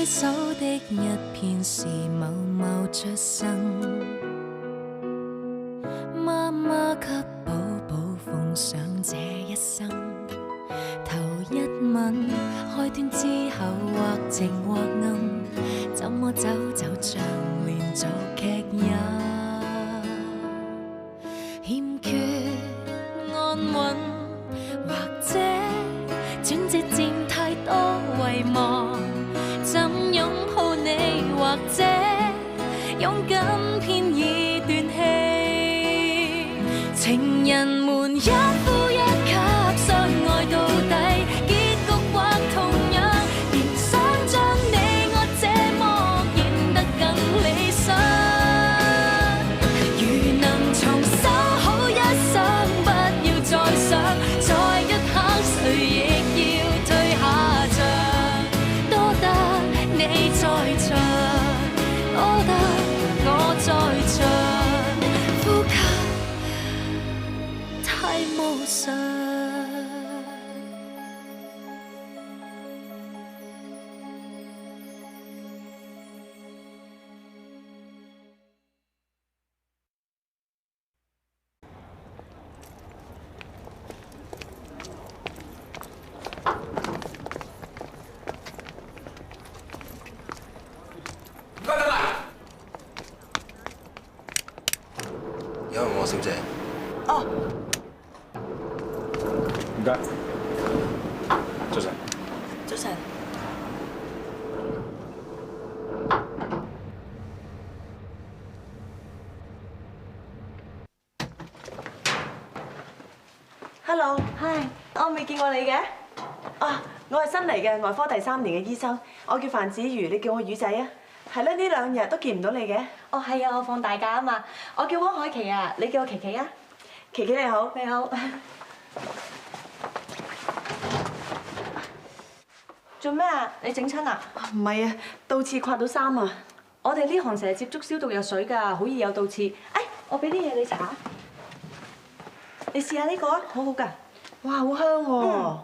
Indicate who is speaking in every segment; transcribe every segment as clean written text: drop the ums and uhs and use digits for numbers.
Speaker 1: 揮手的一片時，某某出生。媽媽給寶寶奉上這一生，頭一吻，開端之後或晴或暗，怎麼走就像連續劇也欠缺安穩，或者轉折佔太多遺忘，怎擁抱你，或者勇敢偏已斷氣，情人們一呼一吸相愛到底，結局或同樣，仍想將你我這麼演得更理想，如能重修好一生，不要再想，在一刻誰亦要退下場，多得你在場，多得我在場，呼吸太無常。
Speaker 2: 有冇小姐？
Speaker 3: 哦，
Speaker 4: 唔該。早晨。
Speaker 3: 早晨。Hello，
Speaker 5: 係，我未見過你嘅。
Speaker 3: 啊，我係新嚟嘅外科第3年嘅醫生，我叫范子瑜，你叫我魚仔啊。係啦，呢2日都見唔到你嘅。
Speaker 5: 哦，係啊，我放大假啊嘛。我叫汪海琪啊，你叫我琪琪啊。
Speaker 3: 琪琪你好。
Speaker 5: 你好。做咩啊？你整親啊？
Speaker 3: 唔係啊，倒刺刮到衫啊。
Speaker 5: 我哋呢行成日接觸消毒藥水㗎，好易有倒刺。哎，我俾啲嘢你搽。你試下呢個啊，好好㗎。
Speaker 3: 哇，好香喎！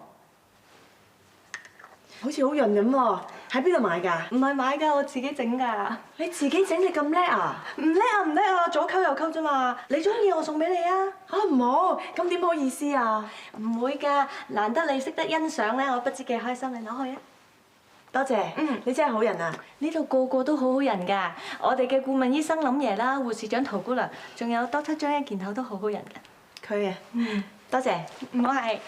Speaker 3: 好似好潤咁喎，喺邊度買㗎？
Speaker 5: 唔係買㗎，我自己整㗎。
Speaker 3: 你自己整，你咁叻啊？
Speaker 5: 唔叻啊，唔叻啊，左溝右溝啫嘛。你中意我送俾你啊。
Speaker 3: 嚇唔好，咁點好意思啊？
Speaker 5: 唔會㗎，難得你識得欣賞咧，我不知幾開心。你攞去啊！
Speaker 3: 多謝，你真係好人啊！
Speaker 5: 呢度個個都好好人㗎，我哋嘅顧問醫生林爺啦，護士長陶姑娘，仲有 Doctor 張一件頭都好好人㗎。
Speaker 3: 佢啊，多謝。
Speaker 5: 唔好客氣。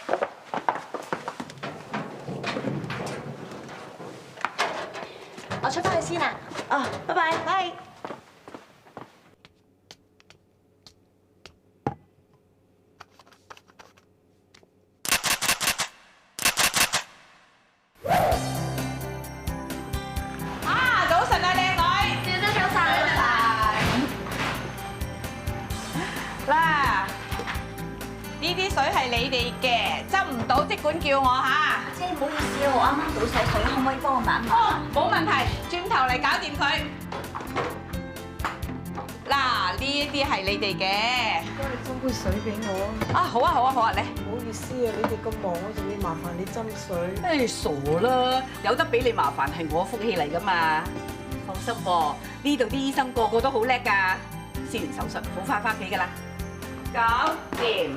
Speaker 5: 我出返去先啦。
Speaker 3: 啊，拜拜。
Speaker 5: 拜。
Speaker 6: 早晨啊，靚女！
Speaker 5: 小姐早晨。
Speaker 6: 嗱，呢啲水係你哋嘅，執唔到即管叫我嚇。
Speaker 7: 姐，唔好意思啊，我啱啱倒晒水，可唔可以幫我抹一抹？
Speaker 6: 哦，冇問題，轉頭嚟搞掂佢。嗱，呢一啲係你哋嘅。
Speaker 8: 幫你斟杯水俾我啊！
Speaker 6: 啊，好啊，好啊，好啊，嚟。
Speaker 8: 唔好意思啊，你哋咁忙，我仲要麻煩你斟水。
Speaker 6: 誒，傻啦，有得俾你麻煩係我福氣嚟噶嘛。放心噃，呢度啲醫生個個都好叻㗎，施完手術好快翻屋企㗎啦。搞掂。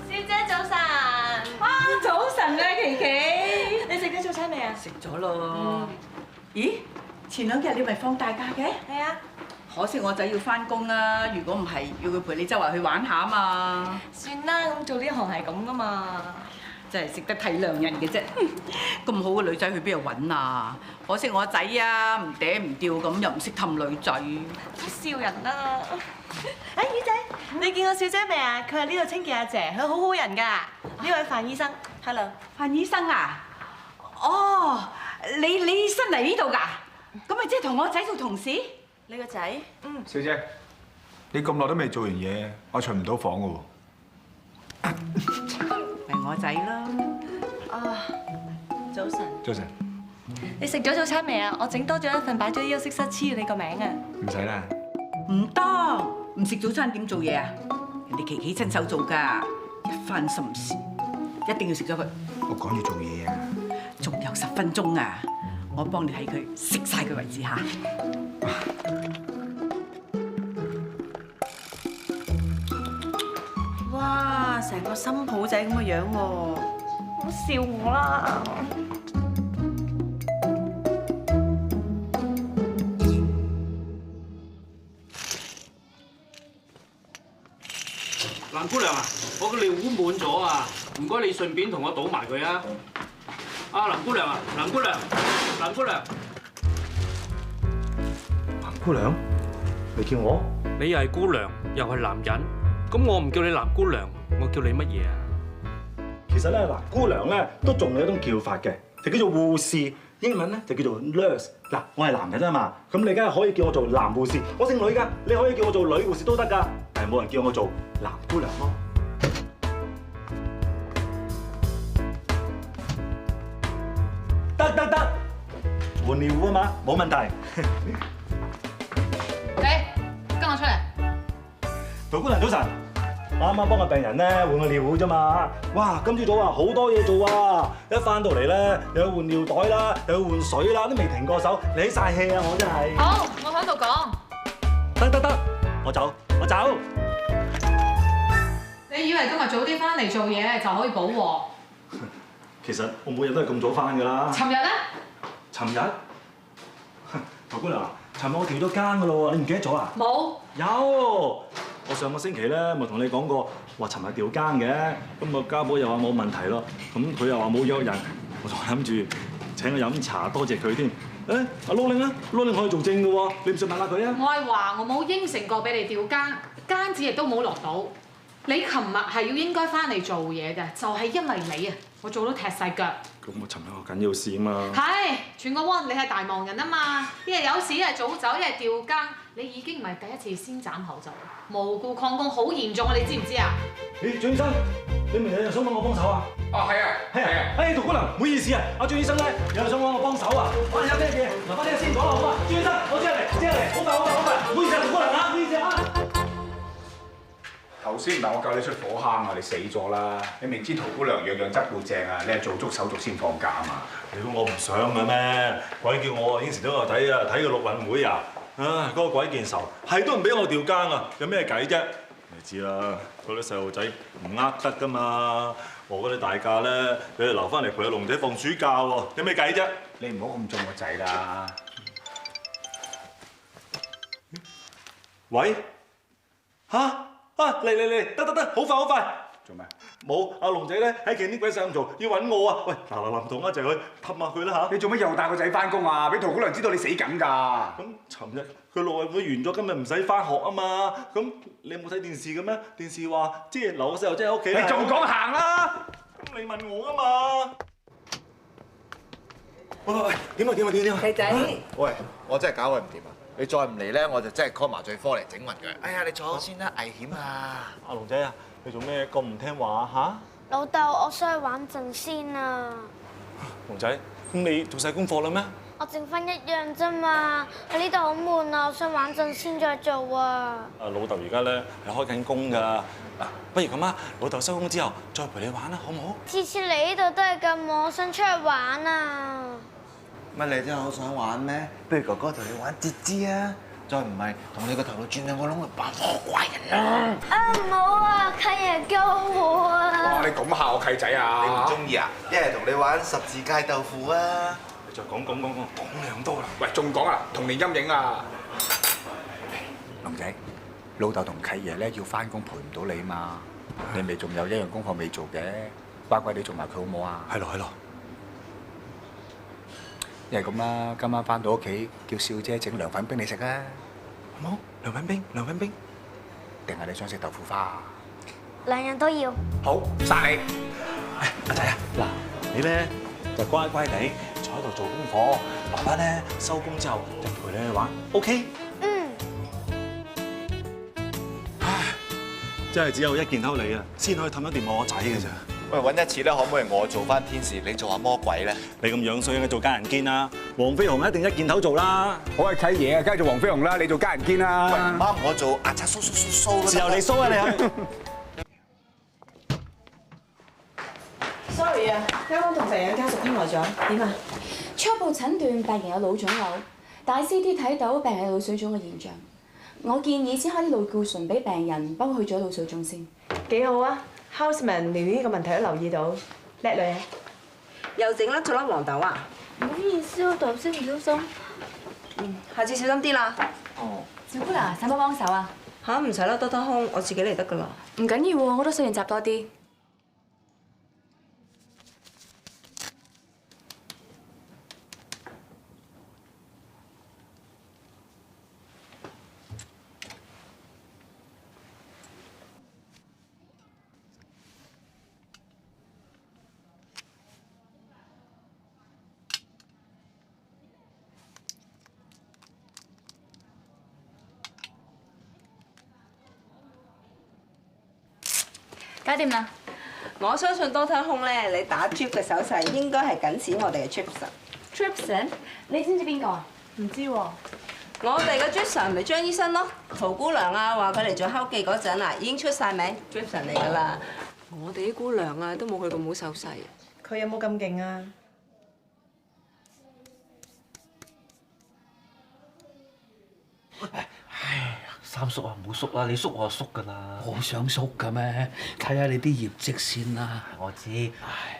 Speaker 5: 小姐早晨。
Speaker 6: 啊，早晨啊，琪琪。
Speaker 5: 你食咗早餐未啊？
Speaker 6: 食咗咯。咦？前2日你咪放大假嘅？
Speaker 5: 係啊。
Speaker 6: 可惜我仔要翻工啦，如果唔係，要佢陪你周圍去玩下啊嘛。
Speaker 5: 算啦，咁做呢行係咁噶嘛。
Speaker 6: 真係識得體諒人嘅啫。咁好嘅女仔去邊度揾啊？可惜我仔啊，唔嗲唔吊咁，又唔識氹女仔。
Speaker 5: 笑人啦！哎，魚仔，你見過小姐未啊？佢係呢度清潔阿姐，佢好好人㗎。呢位范醫生 ，hello。
Speaker 6: 范醫生啊？哦，你新嚟呢度㗎？咁咪即係同我仔做同事？
Speaker 5: 你個仔？
Speaker 4: 小姐，你咁耐都未做完嘢，我巡唔到房嘅喎。
Speaker 6: 咪我仔咯。
Speaker 5: 啊，早晨。
Speaker 4: 早晨。
Speaker 5: 你食咗早餐未啊？我整多咗一份，擺咗休息室，黐住你個名啊！
Speaker 4: 唔使啦。
Speaker 6: 唔得，唔食早餐點做嘢啊？人哋琪琪親手做㗎，一番心思，一定要食咗佢。
Speaker 4: 我趕住做嘢啊。
Speaker 6: 仲有10分鐘啊！我幫你睇佢食晒佢為止嚇。
Speaker 3: 哇！成個新抱仔咁嘅樣喎，
Speaker 5: 唔好笑我啦！
Speaker 2: 蘭姑娘啊，我個尿壺滿咗啊，唔該你順便同我倒埋佢啊！啊，蘭姑娘啊，蘭姑娘，蘭姑娘，
Speaker 4: 蘭姑娘，你叫我？
Speaker 2: 你又係姑娘，又係男人，咁我唔叫你蘭姑娘，我叫你乜嘢啊？
Speaker 4: 其實咧，蘭姑娘咧都仲有一種叫法嘅，就叫做護士，英文咧就叫做 nurse。嗱，我係男人啊嘛，咁你梗係可以叫我做男護士，我姓呂㗎，你可以叫我做女護士都得㗎，但係冇人叫我做蘭姑娘咯。得，換尿壺啊嘛，冇問題。
Speaker 9: 你跟我出嚟。
Speaker 4: 陶姑娘早晨，啱啱幫個病人咧換個尿壺啫嘛。哇，今朝早啊好多嘢做啊！一翻到嚟咧又要換尿袋啦，又要換水啦，都未停過手，你起晒氣啊！我真係。
Speaker 9: 好，我喺度講。
Speaker 4: 得，我走。
Speaker 9: 你以為今日早啲翻嚟做嘢就可以補鑊？
Speaker 4: 其實我每日都係咁早翻㗎啦。
Speaker 9: 尋日咧？
Speaker 4: 尋日？陶姑娘，尋日我調咗更㗎咯喎，你唔記得咗啊？
Speaker 9: 冇。
Speaker 4: 有。我上個星期咧咪同你講過，話尋日調更嘅，咁個家寶又話冇問題咯，咁佢又話冇約人，我仲諗住請佢飲茶，多謝佢添。誒，阿羅令啊，羅令可以做證㗎喎，你唔信問下佢啊？
Speaker 9: 我係話我冇應承過俾你調更，更字亦都冇落到。你琴日係要應該翻嚟做嘢嘅，就係因為你啊，我做到踢晒腳。
Speaker 4: 咁我尋日有緊要事啊嘛。
Speaker 9: 係，全個灣你係大忙人啊嘛，一係有事，一係早走，一係調更，你已經唔係第一次先斬後奏，無故曠工好嚴重啊！你知唔知啊？
Speaker 4: 咦，張醫生，你咪有人想揾我幫手啊？
Speaker 10: 啊，係啊。
Speaker 4: 誒，陶姑娘，唔好意思啊，阿張醫生咧有人想揾我幫手啊。有咩嘢？留翻啲先講啦，好嘛？張醫生，我即刻嚟，好快，唔好意思啊，陶姑娘啊，唔好意思啊。
Speaker 10: 頭先唔係我教你出火坑啊，你死咗啦！你明知陶姑娘樣樣執到正啊，你係做足手續先放假啊嘛？
Speaker 4: 你估我唔想嘅咩？鬼叫我應承咗我睇啊，睇個陸運會啊！唉，嗰個鬼見愁，係都唔俾我調更啊！有咩計啫？你知啦，嗰啲細路仔唔呃得噶嘛！我嗰啲大假咧，你哋留翻嚟陪阿龍仔放暑假喎，有咩計啫？
Speaker 10: 你唔好咁縱個仔啦！
Speaker 4: 喂，嚇！嚟，得，好快！
Speaker 10: 做咩？
Speaker 4: 冇，阿龍仔咧喺勁啲鬼細咁做，要揾我啊！喂，嗱，同我一齊去氹下佢啦嚇！
Speaker 10: 你做乜又帶個仔翻工啊？俾陶姑娘知道你死緊㗎！
Speaker 4: 咁尋日佢陸運會完咗，今日唔使翻學啊嘛！咁你有冇睇電視嘅咩？電視話即係留個細路仔喺屋企。
Speaker 10: 你仲講行啦？
Speaker 4: 咁你問我㗎嘛？喂，點啊？
Speaker 6: 契仔，
Speaker 11: 喂，我真係搞佢唔掂啊！你再唔嚟咧，我就真係 call 麻醉科嚟整暈佢。哎呀，你坐先啦，危險啊！
Speaker 4: 阿龍仔啊，你做咩咁唔聽話啊嚇？
Speaker 12: 老豆，我想去玩陣先啊！
Speaker 4: 龍仔，咁你做晒功課啦咩？
Speaker 12: 我剩翻一樣啫嘛，喺呢度好悶啊！我想玩陣先再做啊！
Speaker 4: 老豆而家咧係開緊工㗎，嗱，不如咁啊，老豆收工之後再陪你玩啦，好唔好？
Speaker 12: 次次嚟呢度都係咁，我想出去玩啊！
Speaker 11: 乜你真係好想玩咩？不如哥哥同你玩截肢啊！再唔係同你個頭度轉兩個窿去扮魔怪人啊！
Speaker 12: 啊唔好啊，契爺救我啊！
Speaker 10: 哇！你咁嚇我契仔啊？
Speaker 11: 你唔中意啊？一係同你玩十字街豆腐啊！
Speaker 4: 你再講兩多啦！
Speaker 10: 喂，仲講啊？童年陰影啊！
Speaker 13: 龍仔，老豆同契爺咧要翻工陪唔到你嘛，你咪仲有一樣功課未做嘅，乖乖地做埋佢好唔好啊？
Speaker 4: 係咯。
Speaker 13: 一係咁啦，今晚翻到屋企叫少姐整涼粉冰你食啊，
Speaker 4: 好冇？涼粉冰，
Speaker 13: 定係你想食豆腐花？
Speaker 12: 兩樣都要。
Speaker 10: 好，殺你！
Speaker 4: 阿仔啊，嗱，你咧就乖乖地坐喺度做功課，爸爸咧收工之後就陪你去玩 ，OK？
Speaker 12: 嗯。
Speaker 4: 唉，真係只有一件偷你啊，先可以氹得掂我仔嘅咋。
Speaker 11: 喂，揾一次咧，可唔可以我做翻天使，你做下魔鬼咧？
Speaker 4: 你咁樣衰，應該做家人堅啦。黃飛鴻一定一件頭做啦。
Speaker 10: 我係契爺啊，梗係做黃飛鴻啦，你做家人堅啦。
Speaker 11: 喂，唔啱我做阿賊蘇
Speaker 4: 自由你蘇啊你去。
Speaker 3: Sorry 啊，啱啱同病人家屬傾耐咗，點啊？
Speaker 14: 初步診斷病人有腦腫瘤，但係 CT 睇到病人有腦水腫嘅現象。我建議先開啲類固醇俾病人，幫佢去咗腦水腫先。
Speaker 3: 幾好啊 ！Houseman 連呢個問題都留意到，叻女啊！
Speaker 5: 又整甩咗粒黃豆啊！
Speaker 12: 唔好意思，我頭先唔小心。
Speaker 5: 下次小心啲啦。
Speaker 14: 哦，小姑娘，使唔使幫手啊？
Speaker 5: 嚇唔使啦，多得空，我自己嚟得㗎啦。
Speaker 14: 唔緊要喎，我都想練習多啲。搞掂啦！
Speaker 5: 我相信多睇空咧，你打 drip 嘅手勢應該係緊似我哋嘅 Tripson。
Speaker 14: 你知唔知邊個啊？
Speaker 5: 唔知喎。我哋嘅 Tripson 咪張醫生咯，陶姑娘啊話佢嚟做敲記嗰陣啊，已經出晒名 Tripson 嚟㗎啦。我哋啲姑娘啊都冇佢咁好手勢。
Speaker 3: 佢有冇咁勁啊？
Speaker 2: 唉，三叔啊，唔好縮啦，你縮我就縮㗎啦。
Speaker 15: 我想縮㗎咩？睇下你啲業績先啦。
Speaker 2: 我知，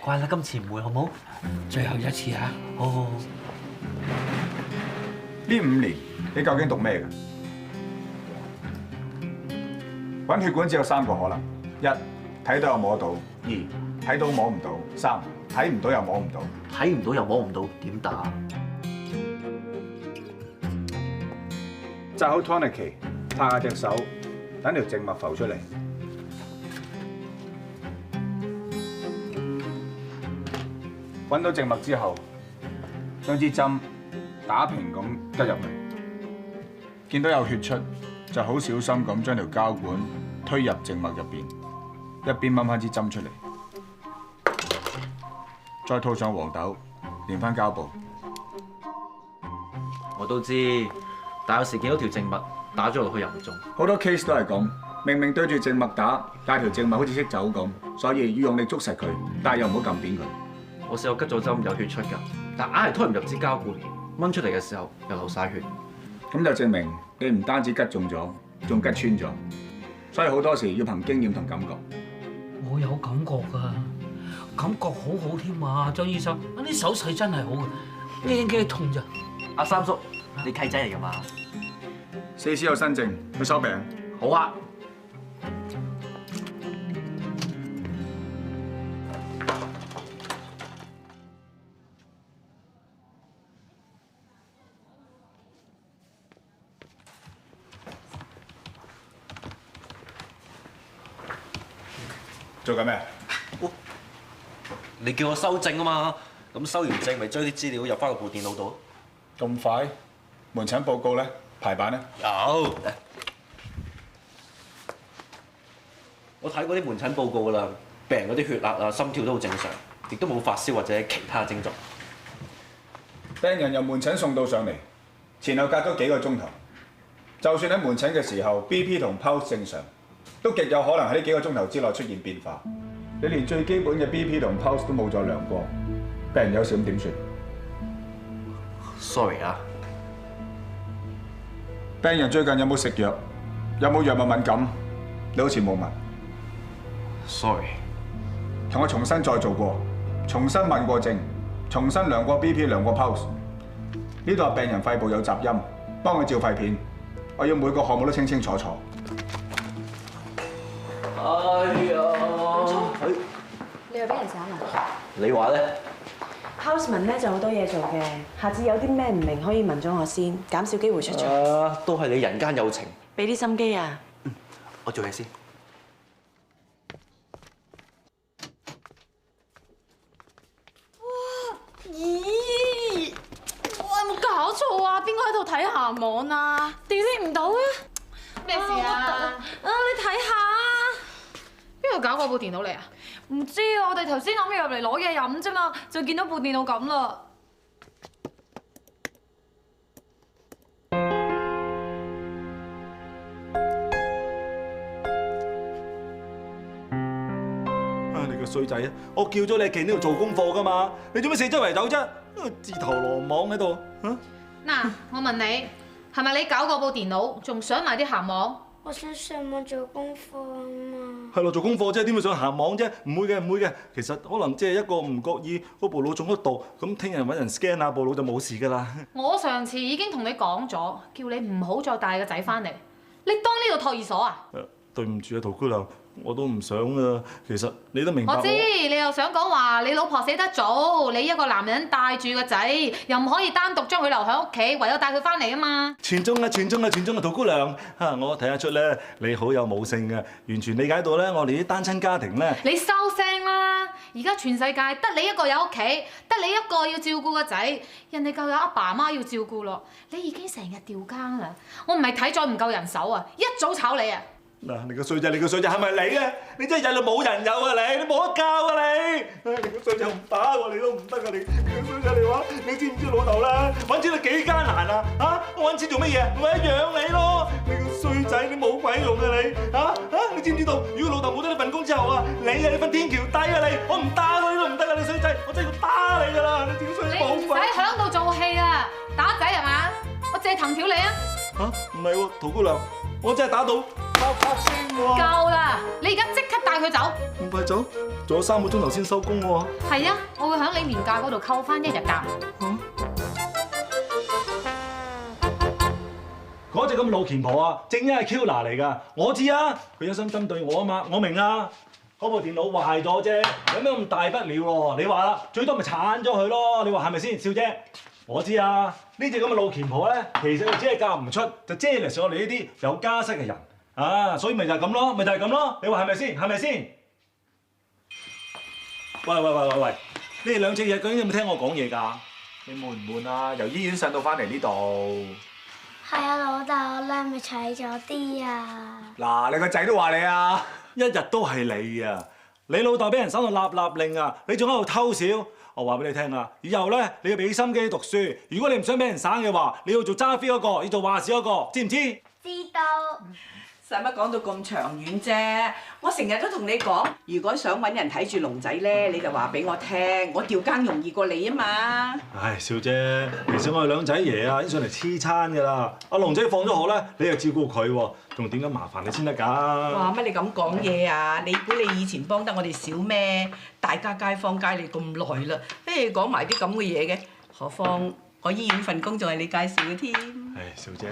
Speaker 2: 乖啦，今次唔會好冇？
Speaker 15: 最後一次啊！
Speaker 2: 好。
Speaker 10: 呢5年你究竟讀咩㗎？揾血管只有3個可能：一睇到又摸到；二睇到摸唔到；三睇唔到又摸唔到。
Speaker 2: 睇唔到又摸唔到，點打？
Speaker 10: 紮好 tourniquet， 拍下隻手，等條靜脈浮出嚟。揾到靜脈之後，將支針打平咁拮入嚟，見到有血出，就好小心咁將條膠管推入靜脈入邊，一邊掹翻支針出嚟，再套上黃豆，連翻膠布。
Speaker 2: 我都知，但有時見到條靜脈打咗落去又唔中。
Speaker 10: 好多 case 都係咁，明明對住靜脈打，但條靜脈好似識走咁，所以要用力捉實佢，但係又唔好撳扁佢。
Speaker 2: 我試過拮咗針有血出㗎，但硬係推唔入支膠管，掹出嚟嘅時候又流晒血。
Speaker 10: 咁就證明你唔單止拮中咗，仲拮穿咗。所以好多時要憑經驗同感覺。
Speaker 15: 我有感覺㗎，感覺好好添啊，張醫生，啲手勢真係好嘅，驚驚痛咋？
Speaker 2: 阿三叔，你契仔嚟㗎嘛
Speaker 10: ？4C 有新症，去收病。
Speaker 2: 好啊。
Speaker 10: 做緊咩？
Speaker 2: 你叫我收證啊嘛，咁收完證咪將啲資料入翻個部電腦度。
Speaker 10: 咁快？門診報告咧？排版咧？
Speaker 2: 有。我睇過啲門診報告㗎啦，病人嗰啲血壓啊、心跳都好正常，亦都冇發燒或者其他症狀。
Speaker 10: 病人由門診送到上嚟，前後隔咗幾個鐘頭，就算喺門診嘅時候 BP 同 pulse 正常，都極有可能喺呢幾個鐘頭之內出現變化。你連最基本嘅 BP 同 pulse 都冇再量過，病人有事咁點算
Speaker 2: ？Sorry 啊。
Speaker 10: 病人最近有冇食藥？有冇藥物敏感？你好似冇問。
Speaker 2: Sorry。
Speaker 10: 同我重新再做過，重新問過症，重新量過 BP、量過 pulse。呢度係病人肺部有雜音，幫佢照肺片。我要每個項目都清清楚楚。
Speaker 2: 哎呀！
Speaker 14: 你又俾人斬啊？
Speaker 2: 你話咧
Speaker 3: ？Houseman 咧就好多嘢做嘅，下次有啲咩唔明可以問咗我先，減少機會出錯。
Speaker 2: 都係你人間有情。
Speaker 3: 俾啲心機啊！
Speaker 2: 我做嘢先。
Speaker 1: 咦！哇！有冇搞錯啊？邊個喺度睇鹹網啊 ？delete 唔到啊？
Speaker 9: 咩事啊？
Speaker 1: 你睇下，
Speaker 9: 邊個搞過部電腦嚟啊？
Speaker 1: 唔知啊！我哋頭先諗住入嚟攞嘢飲啫嘛，就見到部電腦咁啦。
Speaker 4: 啊！你個衰仔啊！我叫咗你企呢度做功課㗎嘛，你做咩四周圍走啫？自投羅網喺度嚇！
Speaker 9: 嗱，我問你，係咪你搞過部電腦，仲上埋啲鹹網？
Speaker 12: 我想上網做功課啊嘛。
Speaker 4: 係咯，做功課啫，點會上鹹網啫？唔會嘅，唔會嘅。其實可能即係一個唔覺意，嗰部腦中咗毒，咁聽日揾人 scan 下部腦就冇事㗎啦。
Speaker 9: 我上次已經同你講咗，叫你唔好再帶個仔翻嚟。你當呢度托兒所啊？
Speaker 4: 對唔住啊，陶姑娘，我都唔想啊。其實你都明白
Speaker 9: 我知你又想講話你老婆死得早，你一個男人帶住個仔，又唔可以單獨將佢留喺屋企，唯有帶佢翻嚟啊嘛。
Speaker 4: 全中啊，全中啊，全中啊，陶姑娘嚇，我睇得出咧，你好有母性嘅，完全理解到咧我哋啲單親家庭咧。
Speaker 9: 你收聲啦！而家全世界得你一個有屋企，得你一個要照顧個仔，人哋夠有阿爸阿媽要照顧咯。你已經成日調更啦，我唔係睇咗唔夠人手啊，一早炒你啊！
Speaker 4: 嗱，你個衰仔，你個衰仔係咪你啊？你真係曳到冇人有啊你冇得教啊你！你個衰仔唔打我，你都唔得啊你！你個衰仔你話，你知唔知老豆咧揾錢都幾艱難啊？嚇，我揾錢做乜嘢？為咗養你咯！你個衰仔，你冇鬼用啊你！你知唔知道？如果老豆冇咗呢份工之後啊，你瞓天橋底啊你！我唔打佢都唔得啊你衰仔！我真係要打你㗎啦！你點衰冇
Speaker 9: 你唔使響度做戲啊！打仔係嘛？我借藤條你啊！
Speaker 4: 嚇，唔係喎，陶姑娘，我真係打到。啪聲喎！
Speaker 9: 夠啦！你而家即刻帶佢走。
Speaker 4: 咁快走？仲有3個鐘頭先收工喎。
Speaker 9: 係啊，我會喺你年假嗰度扣翻1日假。
Speaker 4: 嗰隻咁嘅老虔婆啊，正因係 Killer 嚟㗎。我知啊，佢有心針對我啊嘛，我明啊。嗰部電腦壞咗啫，有咩咁大不了喎？你話啦，最多咪鏟咗佢咯。你話係咪先，少姐？我知啊，呢隻咁嘅老虔婆咧，其實佢只係嫁唔出，就遮嚟上我哋呢啲有家室嘅人。所以咪就係咁咯，咪就係咁咯，你話係咪先？係咪先？喂，你哋兩隻嘢究竟有冇聽我講嘢㗎？
Speaker 10: 你悶唔悶啊？由醫院上到翻嚟呢度。
Speaker 12: 係啊，老豆，你係咪扯咗啲啊？
Speaker 10: 嗱，你個仔都話你啊，
Speaker 4: 一日都係你啊！你老豆俾人審到立令啊，你仲喺度偷笑。我話俾你聽啊，以後咧你要俾心機讀書。如果你唔想俾人省嘅話，你要做揸飛嗰個，要做話事嗰個，知唔知？
Speaker 12: 知道。
Speaker 6: 使乜講到咁長遠啫？我成日都同你講，如果想揾人睇住龍仔咧，你就話俾我聽，我調更容易過你啊嘛。
Speaker 4: 唉，少姐，其實我哋兩仔爺啊，已經上嚟黐餐㗎啦。阿龍仔放咗學咧，你又照顧佢喎，仲點解麻煩你先得㗎？
Speaker 6: 哇！乜你咁講嘢啊？你估你以前幫得我哋少咩？大家街坊街你咁耐啦，講埋啲咁嘅嘢嘅，何況我醫院份工仲係你介紹嘅添。
Speaker 4: 唉，少姐，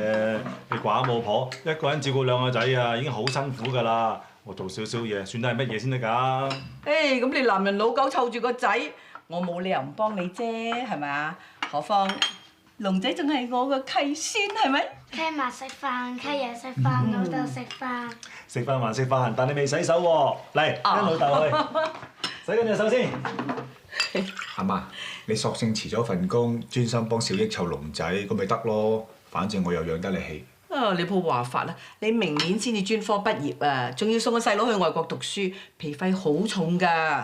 Speaker 4: 你寡母婆一個人照顧2個仔啊，已經好辛苦㗎啦。我做少少嘢，算得係乜嘢先得㗎？
Speaker 6: 咁你男人老狗湊住個仔，我冇理由唔幫你啫，係咪啊？何況龍仔仲係我個契孫，係咪？
Speaker 12: 契嫲食飯，契爺食飯，老豆食飯。
Speaker 4: 食飯還食飯，但你未洗手喎。嚟，跟老豆去洗緊隻手先。
Speaker 10: 阿媽，你索性辭咗份工，專心幫小益湊龍仔，咁咪得咯。反正我又養得你起。
Speaker 6: 你冇話法啦！你明年先至專科畢業啊，仲要送個細佬去外國讀書，皮費好重㗎。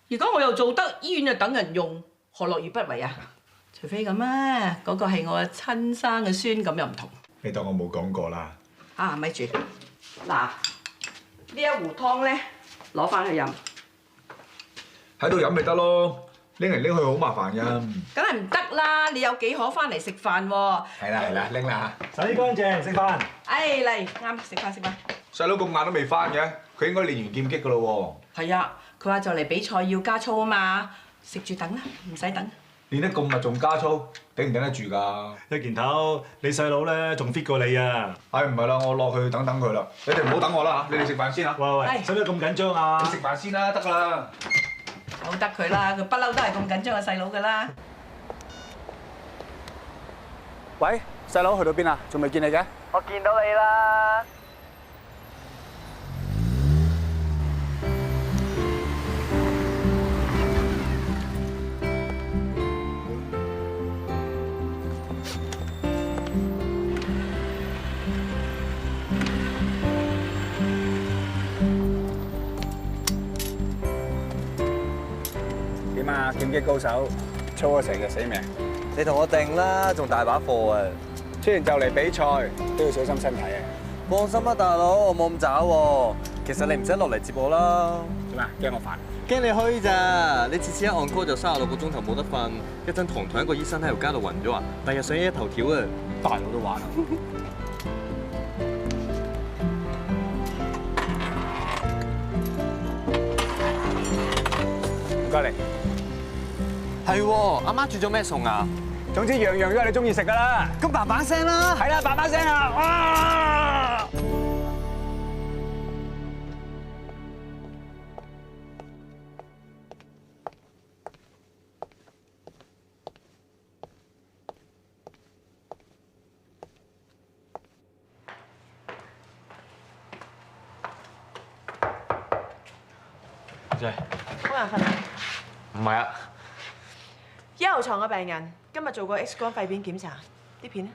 Speaker 6: 如果我又做得，醫院就等人用，何樂而不為啊？除非咁啊，嗰個係我親生嘅孫，咁又唔同。
Speaker 10: 你當我冇講過啦。
Speaker 6: 咪住，嗱，呢一壺湯咧，攞翻去飲。
Speaker 10: 喺度飲咪得咯，拎嚟拎去好麻煩㗎。
Speaker 6: 梗係唔得啦！你有幾可翻嚟食飯喎？
Speaker 10: 係啦，拎啦
Speaker 4: 洗乾淨，食飯。
Speaker 6: 嚟啱食飯。
Speaker 10: 細佬咁晏都未翻嘅，佢應該練完劍擊㗎咯
Speaker 6: 喎。係啊，佢話就嚟比賽要加操啊嘛，食住等啦，唔使等。
Speaker 10: 練得咁密仲加操，頂唔頂得住㗎？
Speaker 4: 一件頭，你細佬咧仲 fit 過你啊！
Speaker 10: 唔係啦，我落去等佢啦。你哋唔好等我啦嚇，你哋食飯先嚇。
Speaker 4: 喂，使唔使咁緊張啊？
Speaker 10: 你食飯先啦，得㗎啦。
Speaker 6: 好得佢啦，佢不嬲都係咁緊張個細佬㗎啦。
Speaker 13: 喂，細佬去到邊啊？仲未見你嘅？
Speaker 11: 我見到你啦。
Speaker 13: 點啊？劍擊高手，操咗成日死命。
Speaker 11: 你同我定啦，仲大把貨啊！
Speaker 13: 雖然就嚟比賽，都要小心身體啊！
Speaker 11: 放心啊，大佬，我冇咁渣喎。其實你唔使落嚟接我啦。
Speaker 13: 做咩？驚我煩？
Speaker 11: 驚你虛咋？你次次一按 call 就36個鐘頭冇得瞓，一陣堂堂一個醫生喺條街度暈咗啊！第日上一頭條啊！
Speaker 13: 大佬都玩啊！唔該你。
Speaker 11: 係喎，阿媽煮咗咩餸啊？
Speaker 13: 總之樣樣都係你中意食噶啦。
Speaker 11: 咁叭叭聲啦。
Speaker 13: 係啦，叭叭聲啊！哇！
Speaker 3: 好眼瞓啊！
Speaker 11: 唔係啊
Speaker 3: 1號床嘅病人今日做過 X 光肺片檢查，啲片咧？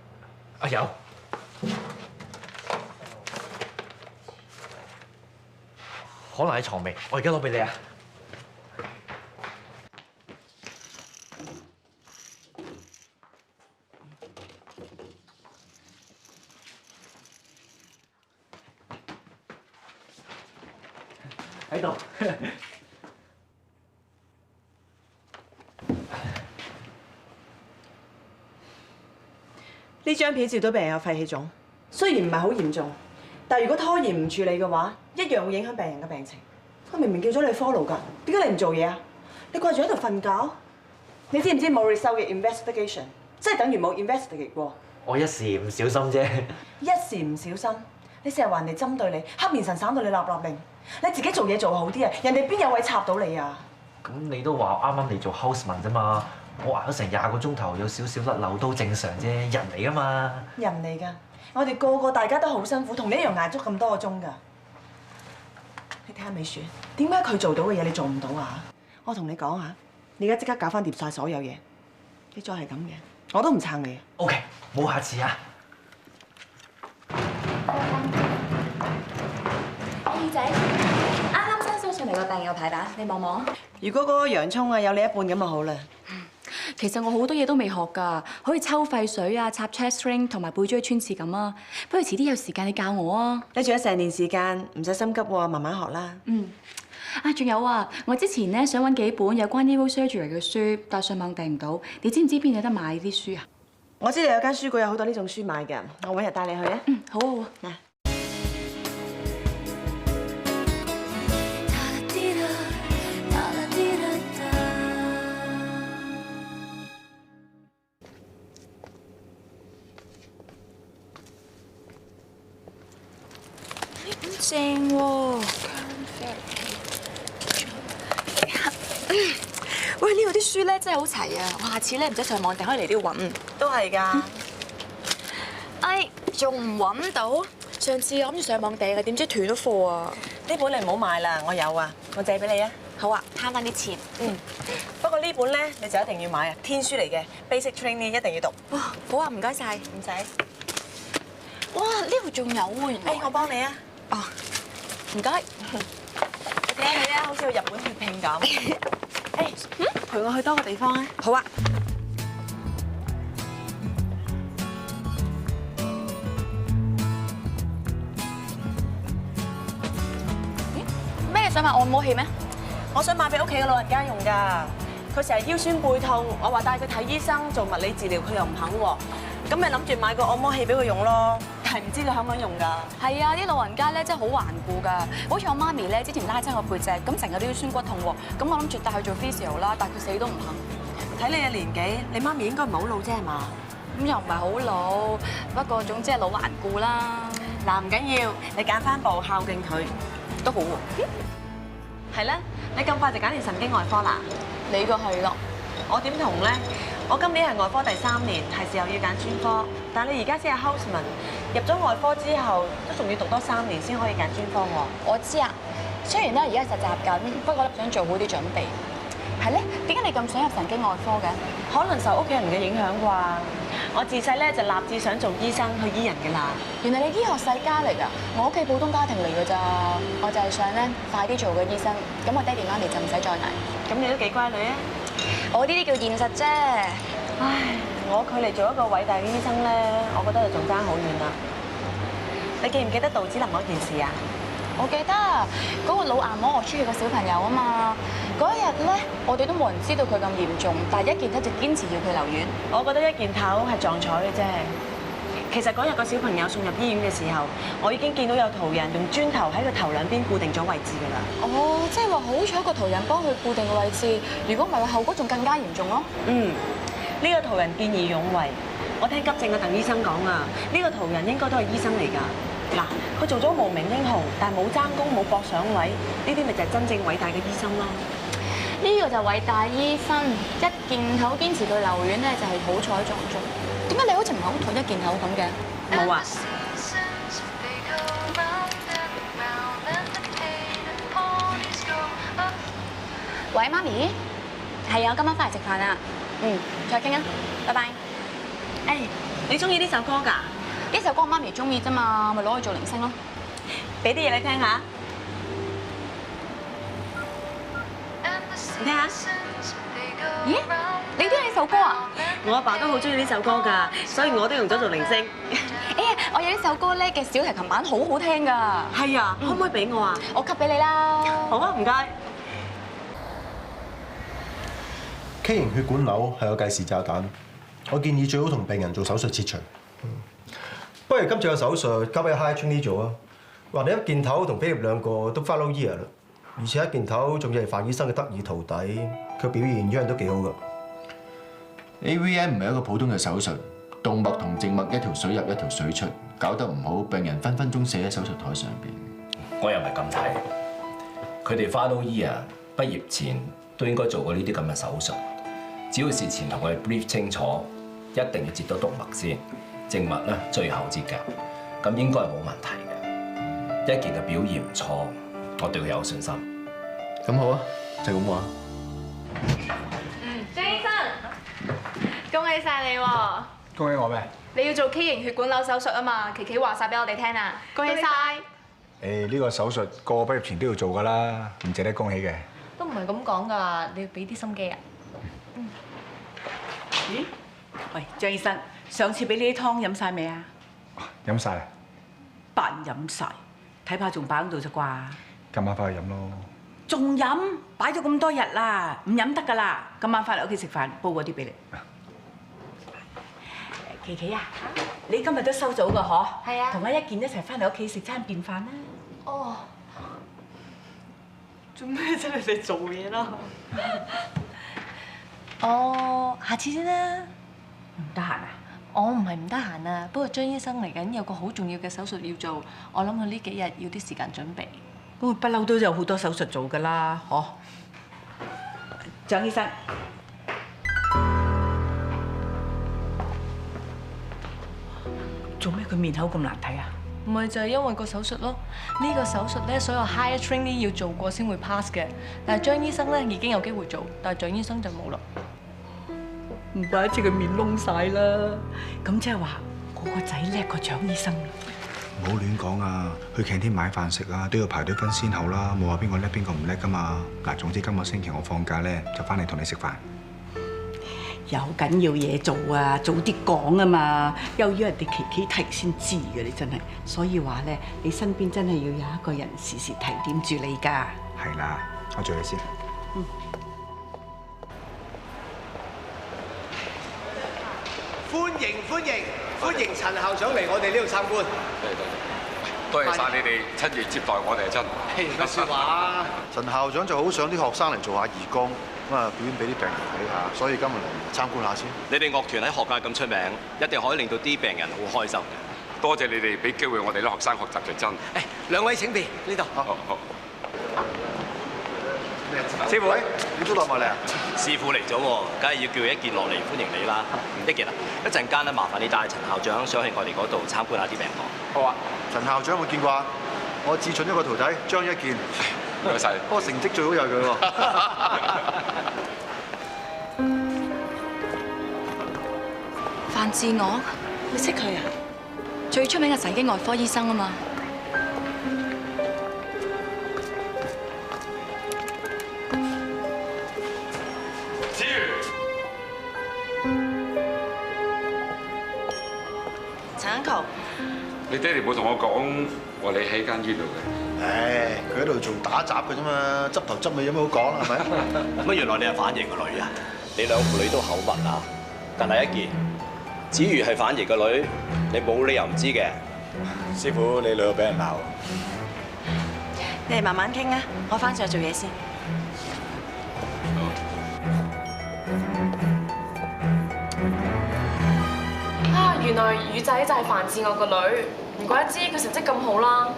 Speaker 11: 啊有。可能喺床尾，我而家攞俾你啊。喺度。
Speaker 3: 呢張片照到病人有肺氣腫，雖然唔係好嚴重，但係如果拖延唔處理嘅話，一樣會影響病人嘅病情。我明明叫咗你 follow 㗎，點解你唔做嘢啊？你掛住喺度瞓覺？你知唔知冇 result 嘅 investigation， 即係等於冇 investigate 過？
Speaker 11: 我一時唔小心啫。
Speaker 3: 一時唔小心，你成日話人哋針對你，黑面神省到你立立令，你自己做嘢做好啲啊！人哋邊有位插到你啊？
Speaker 11: 咁你都話啱啱嚟做 houseman 啫嘛，我捱咗成20個鐘頭，有少少甩漏都正常啫，人嚟㗎嘛。
Speaker 3: 人嚟㗎，我哋個個大家都好辛苦，同你一樣捱足咁多個鐘㗎。你睇下美雪，點解佢做到嘅嘢你做唔到啊？我同你講下，你而家即刻搞翻掂晒所有嘢，你再係咁嘅，我都唔撐你。
Speaker 11: OK， 冇下次啊。
Speaker 14: 二仔，啱啱新收上嚟個病有排打，你望望。
Speaker 3: 如果嗰個洋葱啊有你一半咁就好啦。
Speaker 14: 其實我好多嘢都未學㗎，可以抽肺水啊、插 chest ring 同埋背椎穿刺咁啊。不如遲啲有時間你教我啊。
Speaker 3: 你仲有成年時間，唔使心急喎，慢慢學啦。
Speaker 14: 嗯。啊，仲有啊，我之前咧想揾幾本有關 neurosurgery 嘅書，但上網訂唔到。你知唔知邊有得買啲書啊？
Speaker 3: 我知你有間書櫃有好多呢種書賣㗎，我揾日帶你去啊。
Speaker 14: 嗯，好啊好啊。嗱。正喎，喂，呢度啲書咧真係好齊啊！我下次咧唔使上網訂，可以嚟呢度揾。
Speaker 3: 都係㗎。
Speaker 14: 哎，仲唔揾到？上次我諗住上網訂嘅，點知斷咗貨啊！
Speaker 3: 呢本你唔好買啦，我有啊，我借俾你啊。
Speaker 14: 好啊，慳翻啲錢。
Speaker 3: 嗯。不過呢本咧你就一定要買啊，天書嚟嘅 Basic Training 一定要讀。
Speaker 14: 哇，好啊，唔該晒。
Speaker 3: 唔使。
Speaker 14: 哇，呢度仲有喎，原來。
Speaker 3: 我幫你啊。
Speaker 14: 哦，唔該。
Speaker 3: 你睇下你咧，好似去日本血拼咁。陪我去多個地方啊！
Speaker 14: 好啊。咩？你想買按摩器咩？
Speaker 3: 我想買俾屋企嘅老人家用㗎。佢成日腰酸背痛，我話帶佢睇醫生做物理治療，佢又唔肯喎。咁咪諗住買個按摩器俾佢用咯。係唔知你肯唔肯用㗎？
Speaker 14: 係啊，啲老人家咧真係好頑固㗎。好似我媽咪咧，之前拉親個背脊，咁成日都腰酸骨痛喎。咁我諗住帶佢做 physio 啦，但佢死都唔肯。
Speaker 3: 睇你嘅年紀，你媽咪應該唔係好老啫係嘛？
Speaker 14: 咁又唔係好老，不過總之係老頑固啦。
Speaker 3: 嗱，唔緊要，你揀翻部孝敬佢
Speaker 14: 都好喎。
Speaker 3: 係啦，你咁快就揀完神經外科啦？
Speaker 14: 你個係咯。
Speaker 3: 我點同咧？我今年係外科第3年，係時候要揀專科。但你而家先係 houseman， 入咗外科之後，都仲要讀多3年先可以揀專科喎。
Speaker 14: 我知啊，雖然咧而家實習緊，不過咧想做好啲準備。係咧，點解你咁想入神經外科嘅？
Speaker 3: 可能受屋企人嘅影響啩。我自細咧就立志想做醫生去醫人嘅啦。
Speaker 14: 原來你醫學世家嚟㗎，我屋企普通家庭嚟㗎咋。我就係想咧快啲做個醫生，咁我爹哋媽咪就唔使再捱。
Speaker 3: 咁你都幾乖女啊？
Speaker 14: 我呢啲叫現實啫。
Speaker 3: 唉，我距離做一個偉大嘅醫生咧，我覺得就仲爭好遠啦。你記唔記得杜子霖嗰件事啊？
Speaker 14: 我記得嗰個老牙摸我出去個小朋友啊嘛，嗰一日咧，我哋都冇人知道佢咁嚴重，但係一件頭就堅持要佢留院。
Speaker 3: 我覺得一件頭係撞彩嘅啫。其實嗰日個小朋友送入醫院嘅時候，我已經見到有途人用磚頭喺個頭兩邊固定咗位置㗎啦。
Speaker 14: 哦，即係話好彩個途人幫佢固定個位置，如果唔係個後果仲更加嚴重咯。
Speaker 3: 呢個途人見義勇為，我聽急症嘅鄧醫生講啊，呢個途人應該都係醫生嚟㗎。嗱，佢做咗無名英雄，但係冇爭功冇搏上位，呢啲咪就係真正偉大嘅醫生咯。
Speaker 14: 呢個就偉大醫生，一件頭堅持佢留院咧，就係好彩撞中。點解你好似唔係好妥一件頭咁嘅？
Speaker 3: 冇啊。
Speaker 14: 喂，媽咪，係啊，我今晚翻嚟食飯啊。再傾啊，拜拜。
Speaker 3: 誒，你中意呢首歌㗎？
Speaker 14: 呢首歌我媽咪中意啫嘛，咪攞去做鈴聲咯。
Speaker 3: 俾啲嘢你聽下。你聽下。
Speaker 14: 咦？你都有呢首歌啊？
Speaker 3: 我阿爸都好中意呢首歌㗎，所以我都用咗做鈴聲。
Speaker 14: 哎呀，我有呢首歌咧嘅小提琴版好好聽㗎。
Speaker 3: 係啊，可唔可以俾我啊？
Speaker 14: 我給俾你啦。
Speaker 3: 好啊，唔該。
Speaker 16: 畸形血管瘤係個計時炸彈，我建議最好同病人做手術切除。不如今次嘅手術交俾 High Training 做啊！話你一件頭同菲臘兩個都 follow year 啦，而且一件頭仲要係范醫生嘅得意徒弟，佢表現一樣都幾好㗎。
Speaker 17: AVM 唔係一個普通嘅手術，動脈同靜脈一條水入一條水出，搞得唔好，病人分分鐘死喺手術台上邊。
Speaker 18: 我又唔係咁睇，佢哋 follow year 畢業前都應該做過呢啲咁嘅手術。只要事前同佢 brief 清楚，一定要截到動脈先，靜脈咧最後截㗎，咁應該係冇問題嘅。一件嘅表現唔錯，我對佢有信心。
Speaker 17: 咁好啊，就咁話。
Speaker 19: 張醫生，恭喜晒你喎！
Speaker 10: 恭喜我咩？
Speaker 19: 你要做畸形血管瘤手術啊嘛，琪琪話晒俾我哋聽啊！恭喜晒！
Speaker 10: 呢個手術個個畢業前都要做㗎啦，唔值得恭喜嘅。
Speaker 19: 都唔係咁講㗎，你要俾啲心機啊！
Speaker 6: 咦？喂，張醫生，上次俾你啲湯飲晒未啊？
Speaker 10: 飲晒啦，
Speaker 6: 扮飲晒，睇怕仲擺喺度咋啩？
Speaker 10: 今晚翻去飲咯。
Speaker 6: 仲飲？擺咗咁多日啦，唔飲得㗎啦！今晚翻嚟屋企食飯，煲嗰啲俾你。琪琪啊，你今日都收早㗎嗬？
Speaker 19: 係啊。
Speaker 6: 同阿一健一齊翻嚟屋企食餐便飯啦。
Speaker 19: 哦。做咩啫？你哋做嘢啦。哦，下次先啦。
Speaker 6: 唔得閒啊？
Speaker 19: 我唔係唔得閒啊，不過張醫生嚟緊有個好重要嘅手術要做，我諗佢呢幾日要啲時間準備。
Speaker 6: 咁不嬲都有好多手術做㗎啦，嗬？蔣醫生，做咩佢面口咁難睇啊？
Speaker 19: 唔係就係因為個手術咯。呢個手術咧，所有 higher training 要做過先會 pass 嘅。但係張醫生咧已經有機會做，但係蔣醫生就冇啦。
Speaker 6: 唔怪之佢面窿晒啦。咁即係話我個仔叻過蔣醫生。
Speaker 10: 唔好亂講啊！去canteen添買飯食啊，都要排隊分先後啦，冇話邊個叻邊個唔叻㗎嘛。嗱，總之今個星期我放假咧，就翻嚟同你食飯。
Speaker 6: 有緊要嘢做啊，早啲講啊嘛，又要人哋琪琪提先知嘅，你真係。所以話咧，你身邊真係要有一個人時時提點住你㗎。
Speaker 10: 係啦，我做嘢先。
Speaker 20: 歡迎陳校長嚟我哋呢度參觀。
Speaker 21: 多謝晒你哋親自接待我哋，真。
Speaker 20: 唔該説話。
Speaker 11: 陳校長就好想啲學生嚟做下義工，咁啊表演俾啲病人睇下，所以今日嚟參觀下先。
Speaker 22: 你哋樂團喺學界咁出名，一定可以令到啲病人好開心嘅。
Speaker 21: 多謝你哋俾機會我哋啲學生學習就真。
Speaker 20: 誒，兩位請便呢度。
Speaker 21: 好。
Speaker 11: 師傅，你都落埋嚟啊？
Speaker 22: 師傅嚟咗喎，梗係要叫一健落嚟歡迎你啦。一健啊，一陣間咧，麻煩你帶陳校長上去我哋嗰度參觀下啲病房。
Speaker 11: 好啊，陳校長有冇見過啊？我自訓一個徒弟張一健，
Speaker 21: 唔該晒。
Speaker 11: 不過成績最好有佢喎。
Speaker 14: 范志昂，你識佢啊？最出名嘅神經外科醫生啊嘛。
Speaker 3: 陳 uncle，
Speaker 21: 你爹哋冇同我講話你喺間醫度嘅。
Speaker 16: 唉，佢喺度做打雜嘅啫嘛，執頭執尾有咩好講啊？係咪？
Speaker 22: 乜原來你係反爺個女啊？你兩父女都口密啊！但係一件，子瑜係反爺個女，你冇理由唔知嘅。
Speaker 10: 師傅，你女又俾人鬧。
Speaker 3: 你哋慢慢傾啊，我翻上去做嘢先。
Speaker 19: 啊，原來宇仔就係樊志樂個女，唔怪得知佢成績咁好啦。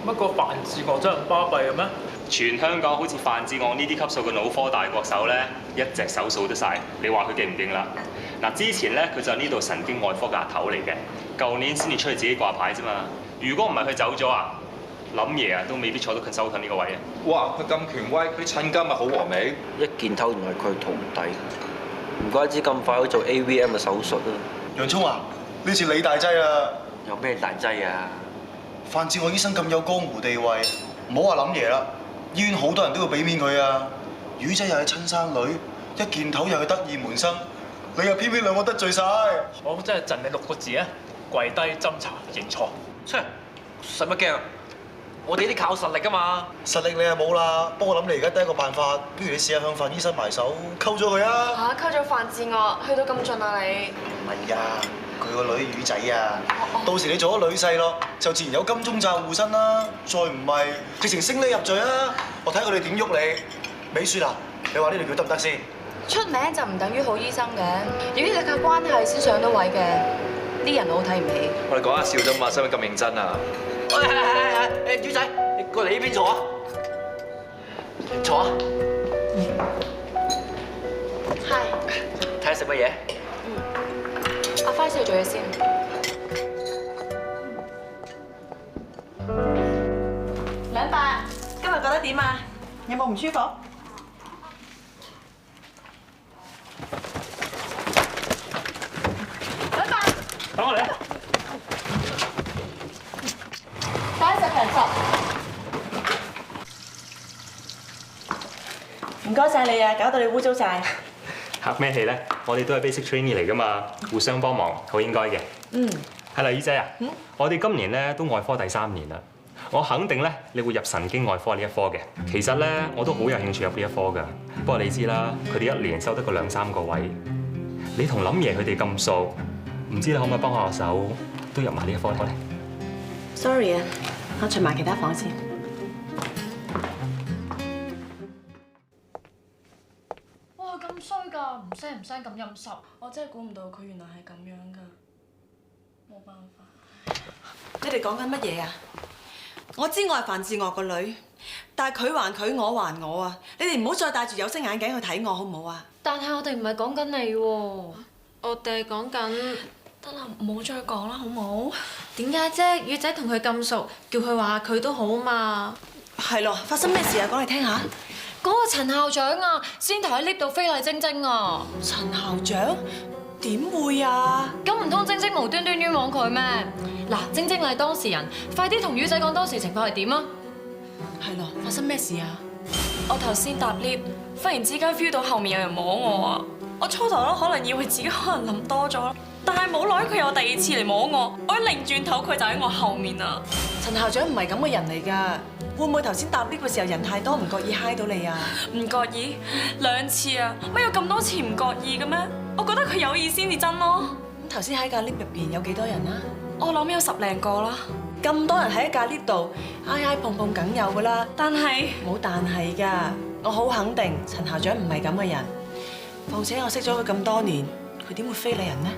Speaker 2: 乜個樊志樂真係咁巴閉嘅咩？
Speaker 7: 全香港好似樊志昂呢啲級數嘅腦科大國手咧，一隻手數得晒。你話佢勁唔勁啦？嗱，之前咧佢就係呢度神經外科嘅阿頭嚟嘅，舊年先至出去自己掛牌啫嘛。如果唔係佢走咗啊，林爺啊都未必坐到 consultant 呢個位啊。
Speaker 21: 哇！佢咁權威，佢親家咪好和味。
Speaker 8: 一件頭原來佢徒弟，唔怪之咁快去做 AVM 嘅手術啊！
Speaker 16: 洋葱啊，呢次你大劑啦！
Speaker 8: 有咩大劑啊？
Speaker 16: 樊志昂醫生咁有江湖地位，唔好話林爺啦，醫院好多人都要俾面佢啊！魚仔又係親生女，一件頭又係得意門生，你又偏偏兩個得罪晒。
Speaker 2: 我真係贈你6個字啊！跪低斟茶認錯。
Speaker 8: 切，使乜驚啊？我哋啲靠實力㗎嘛。
Speaker 16: 實力你係冇啦，不過我諗你而家第一個辦法，不如你試下向樊醫生埋手，溝咗佢啊！
Speaker 19: 嚇，溝咗樊志樂，去到咁盡啊你？
Speaker 16: 唔係呀，佢個女魚仔啊，到時你做咗女婿咯，就自然有金鐘罩護身啦。再唔係，直情升你入罪啊！我睇佢哋點喐你。美雪啊，你話呢度叫得唔得先？
Speaker 19: 出名就唔等於好醫生嘅，如果你靠關係先上到位嘅，啲人我睇唔起。
Speaker 21: 我哋講下笑啫嘛，使乜咁認真啊？
Speaker 8: 係，豬仔，你過嚟呢邊坐啊！坐啊！
Speaker 19: 係。
Speaker 8: 睇下食乜嘢？
Speaker 19: 阿花先去做嘢先。
Speaker 3: 兩伯，今日覺得點啊？有冇唔舒服？
Speaker 2: 等我嚟啊！
Speaker 3: 第一隻平服。唔該晒你啊，搞到你污糟晒。
Speaker 7: 客咩氣咧？我哋都係 basic trainee 嚟噶嘛，互相幫忙，好應該嘅。係啦，姨仔啊，我哋今年咧都外科第3年啦。我肯定咧，你會入神經外科呢一科嘅。其實咧，我都好有興趣入呢一科㗎。不過你知啦，佢哋1年收得個2-3個位。你同林爺佢哋咁熟，唔知你可唔可以幫下手，都入埋呢一科咧
Speaker 3: Sorry 啊，我巡埋其他房先。
Speaker 9: 哇，咁衰㗎，唔聲唔聲咁陰濕。
Speaker 19: 我真係估唔到佢原來係咁樣㗎，冇辦法。
Speaker 3: 你哋講緊乜嘢啊？我知我係樊志樂個女，但係佢還佢，我還我啊！你哋唔好再戴住有色眼鏡去睇我，好唔好啊？
Speaker 19: 但係我哋唔係講緊你喎，我哋係講緊。得啦，唔好再講啦，好唔好？點解啫？宇仔同佢咁熟，叫佢話佢都好嘛。
Speaker 3: 係咯，發生咩事啊？講嚟聽下。
Speaker 19: 嗰個陳校長啊，先頭喺 lift 度非禮晶晶啊！
Speaker 3: 陳校長？點會啊？
Speaker 19: 咁唔通晶晶無端端冤枉佢咩？嗱，晶晶係當事人，快啲同宇仔講當時情況係點啊？
Speaker 3: 係咯，發生咩事啊？
Speaker 19: 我頭先搭 lift，忽然之間 feel 到後面有人摸我啊！我初頭咧可能以為自己可能諗多咗，但係冇耐佢又第2次嚟摸我，我一擰轉頭佢就喺我後面啊！
Speaker 3: 陳校長唔係咁嘅人嚟㗎，會唔會頭先搭 lift 嘅時候人太多唔覺意揩到你啊？
Speaker 19: 唔覺意2次啊！乜有咁多次唔覺意嘅咩？我覺得佢有意先至真咯。
Speaker 3: 咁頭先喺架 lift 入邊有幾多人啊？
Speaker 19: 我諗有10零個啦。
Speaker 3: 咁多人喺一架 lift 度，挨挨碰碰梗有㗎啦。
Speaker 19: 但係
Speaker 3: 冇但係㗎，我好肯定陳校長唔係咁嘅人。況且我識咗佢咁多年，佢點會非禮人呢？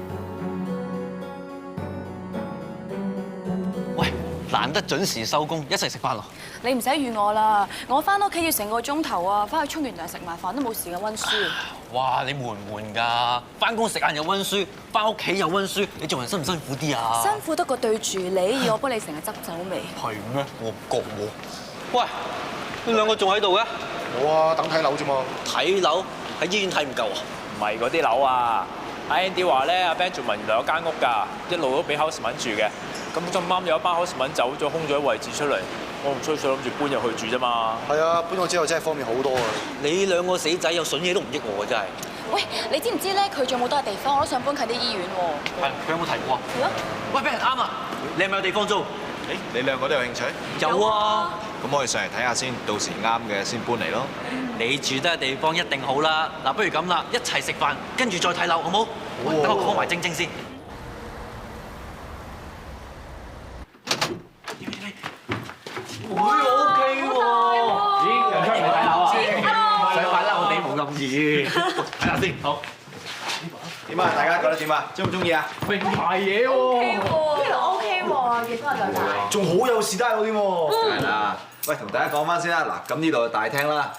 Speaker 20: 喂，難得準時收工，一齊食飯咯！
Speaker 14: 你唔使預我啦，我翻屋企要成個鐘頭啊，翻去沖完涼食埋飯都冇時間温書。
Speaker 20: 哇！你悶唔悶㗎？翻工食晏又温書，翻屋企又温書，你做人辛唔辛苦啲啊？
Speaker 14: 辛苦得過對住你，要我幫你成日執酒味。
Speaker 20: 係咩？我唔覺喎。喂，你兩個仲喺度嘅？
Speaker 16: 冇啊，等睇樓啫嘛。
Speaker 20: 睇樓喺醫院睇唔夠啊？
Speaker 23: 唔係嗰啲樓啊！阿 Andy 話咧，阿 Benjamin 原來有間屋㗎，一路都俾 houseman 住嘅。咁咁啱有一班 houseman 走咗，空咗啲位置出嚟，我同吹水諗住搬入去住啫嘛。
Speaker 16: 係啊，搬咗之後真係方便好多啊！
Speaker 20: 你兩個死仔有筍嘢都唔益我啊！真係。
Speaker 14: 喂，你知唔知咧？佢仲有冇多個地方？我都想搬近啲醫院喎。
Speaker 20: 係，佢有冇提過？
Speaker 14: 係咯。
Speaker 20: 喂，俾人啱啊！你係咪有地方租？
Speaker 11: 你兩個都有興趣？
Speaker 20: 有啊。
Speaker 11: 咁我哋上嚟睇下先，到時啱嘅先搬嚟咯。
Speaker 20: 你住得嘅地方一定好啦。嗱，不如咁啦，一齊食飯，跟住再睇樓，好冇？等我 call 埋晶晶先。會 OK 喎。咦，楊昌嚟睇樓啊？想買樓地冇咁易。睇下先。好。
Speaker 11: 點啊？大家覺得點啊？中唔中意啊？
Speaker 20: 喂，賣嘢喎。
Speaker 14: 呢度 OK 喎，幾多就大。
Speaker 11: 仲好有士丹嗰啲喎。係啦。喂，同大家講翻先啦。嗱，咁呢度大廳啦，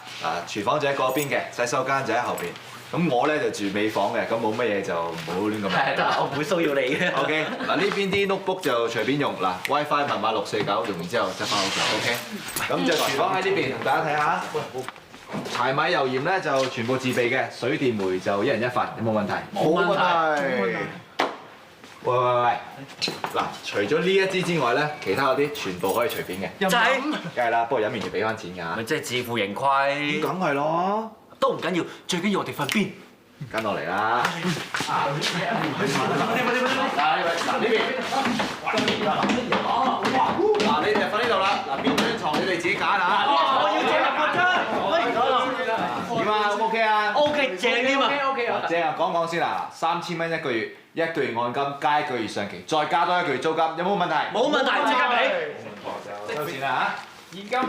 Speaker 11: 廚房就喺嗰邊嘅，洗手間就喺後邊。咁我咧就住尾房嘅，咁冇乜嘢就唔好亂咁。
Speaker 20: 係得啦，我唔會騷擾你嘅。
Speaker 11: OK， 嗱呢邊啲 notebook 就隨便用，嗱 WiFi 密碼649，用完之後執翻屋企。OK， 咁就廚房喺呢邊，同大家睇下。柴米油鹽咧就全部自備嘅，水電煤就一人一份，有冇問題？
Speaker 20: 冇問題。
Speaker 11: 喂，嗱，除咗呢一支之外咧，其他嗰啲全部可以隨便嘅。
Speaker 20: 飲？
Speaker 11: 梗係啦，不過飲完要俾翻錢㗎。
Speaker 20: 咪即係自負盈虧。
Speaker 11: 梗係咯，
Speaker 20: 都唔緊要，最緊要我哋瞓邊。
Speaker 11: 跟落嚟啦。嗱呢邊，嗱你哋瞓呢度啦。嗱邊張床你哋自己揀嚇。
Speaker 20: 我要借入個張。
Speaker 11: 點啊 ？O 唔 OK 啊
Speaker 20: ？OK， 正啲啊。
Speaker 11: OK， 正啊！講先啦，3000蚊一個月，1個月按金加1個月上期，再加多1個月租金，有冇問題？
Speaker 20: 冇問題，即刻俾。
Speaker 11: 收錢啦嚇，現金。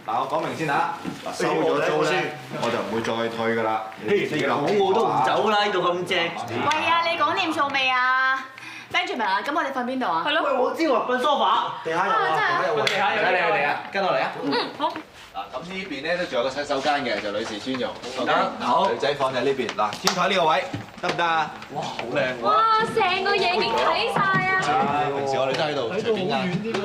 Speaker 11: 嗱我講明先嚇，收咗租咧，我就唔會再退㗎啦。
Speaker 20: 我都唔走啦，呢度咁正。
Speaker 14: 喂啊，你講掂數未啊 ？Benjamin 啊，咁我哋瞓邊度啊？
Speaker 20: 係咯。喂，我知喎，瞓 sofa。
Speaker 11: 地下有啊，地下有。唔使你哋啊，跟落嚟啊。
Speaker 14: 好。
Speaker 11: 嗱咁呢邊咧都仲有個洗手間嘅，就女士專用。
Speaker 20: 得，好。
Speaker 11: 女仔房就喺呢邊。嗱，天台呢個位得唔得啊？哇，好靚喎！
Speaker 14: 哇，成個夜景睇晒啊！
Speaker 11: 平時我哋都喺度隨便㗎。遠啲喎。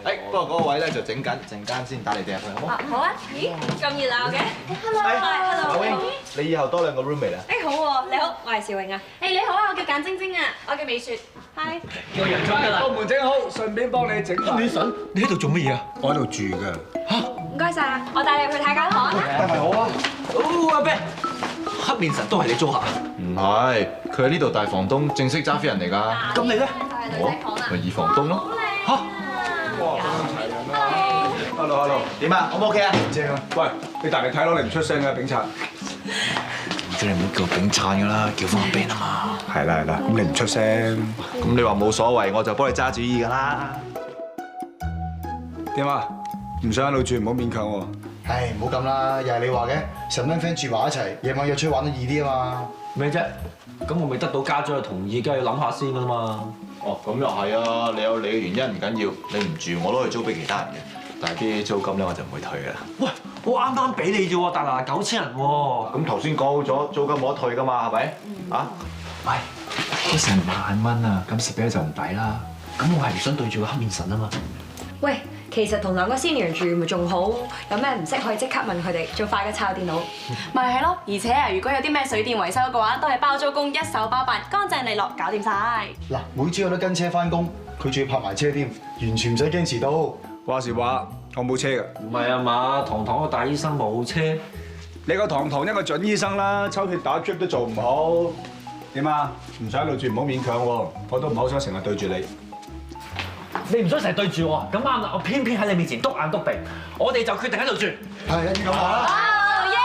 Speaker 11: 誒，不過嗰個位咧就整緊，陣間先帶你哋入去好冇？
Speaker 14: 好啊！咦，咁熱鬧嘅 ？Hello，Hello。
Speaker 11: 阿 Wing，你以後多2個 roommate 啊？
Speaker 14: 誒好喎，你好，我係邵穎啊。誒你好啊，我叫簡晶晶啊，我叫美雪。Hi。
Speaker 20: 叫人出㗎啦。
Speaker 10: 個門整好，順便幫你整。
Speaker 20: 黑面神，你喺度做乜嘢啊？
Speaker 16: 我喺度住㗎。
Speaker 14: 唔該晒，我帶你去睇間房啊。
Speaker 11: 帶埋我啊！
Speaker 20: 阿 Ben，黑面神都係你租客啊？
Speaker 11: 唔係，佢係呢度大房東，正式揸飛人嚟㗎。
Speaker 20: 咁你咧？
Speaker 11: 我咪二房東咯。嚇！哇！Hello， 點啊？O 唔 OK 啊？
Speaker 10: 正啊！喂，你大力睇咯，你唔出聲嘅，炳燦。
Speaker 11: 唔知你唔好叫炳燦㗎啦，叫翻阿 Ben 啊嘛。
Speaker 10: 係啦，咁你唔出聲，
Speaker 11: 咁你話冇所謂，我就幫你揸主意㗎啦。
Speaker 10: 點啊？唔想喺度住，唔好勉強喎。
Speaker 16: 唉，唔好咁啦，又係你話嘅，成班 friend 住埋一齊，夜晚約出去玩得易啲啊嘛。
Speaker 23: 咩啫？咁我未得到家長嘅同意，梗係要諗下先㗎啦嘛。
Speaker 11: 哦，咁又係啊！你有你嘅原因唔緊要，你唔住我都可以租俾其他人嘅，但係啲租金咧我就唔會退㗎啦。
Speaker 23: 喂，我啱啱俾你啫喎，大嗱9000人喎。
Speaker 11: 咁頭先講好咗，租金冇得退㗎嘛，係咪？啊？
Speaker 23: 喂，都成10000蚊啊，咁蝕俾你就唔抵啦。咁我係唔想對住個黑面神啊嘛。
Speaker 14: 喂，其實同2個 senior 住咪仲好，有咩唔識可以即刻問佢哋，仲快過抄電腦。咪係咯，而且啊，如果有啲咩水電維修嘅話，都係包租公一手包辦，乾淨利落，搞掂晒。
Speaker 16: 嗱，每朝有得跟車翻工，佢仲要泊埋車添，完全唔使驚遲到。
Speaker 10: 話時話，我冇車㗎。
Speaker 23: 唔係啊嘛，堂堂個大醫生冇車，
Speaker 10: 你個堂堂一個準醫生啦，抽血打 drip 都做唔好。點啊？唔想喺度住，唔好勉強喎。我都唔好想成日對住你。
Speaker 23: 你唔想成日對住我，咁啱啦！我偏偏喺你面前篤眼篤鼻，我哋就決定喺度住。
Speaker 16: 係一於咁話啦。
Speaker 14: 哦耶！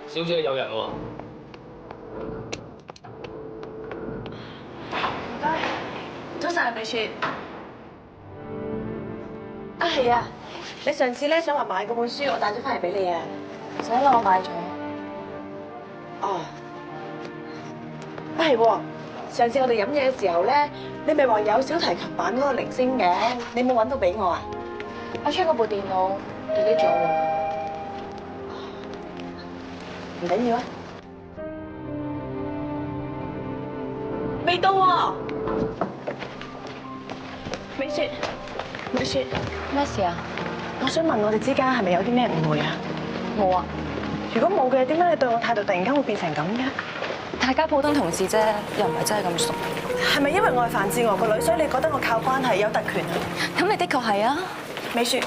Speaker 23: 小姐有人喎。
Speaker 3: 唔該，早晨啊，美雪。啊係啊，你上次咧想話買嗰本書，我帶咗翻嚟俾你啊。唔使啦，我買咗。哦。啊係喎，上次我哋飲嘢嘅時候咧，你咪話有小提琴版嗰個鈴聲嘅，你冇揾到俾我啊？我 check 嗰部電腦 delete 咗喎。唔緊要啊，未到喎。美雪，雪雪，
Speaker 14: 咩事啊？
Speaker 3: 我想問我哋之間係咪有啲咩誤會啊？
Speaker 14: 冇啊。
Speaker 3: 如果冇嘅，點解你對我態度突然間會變成咁嘅？
Speaker 14: 大家普通同事啫，又唔係真係咁熟。
Speaker 3: 係咪因為我係范志娥個女，所以你覺得我靠關係有特權啊？
Speaker 14: 咁你的確係啊，
Speaker 3: 美雪，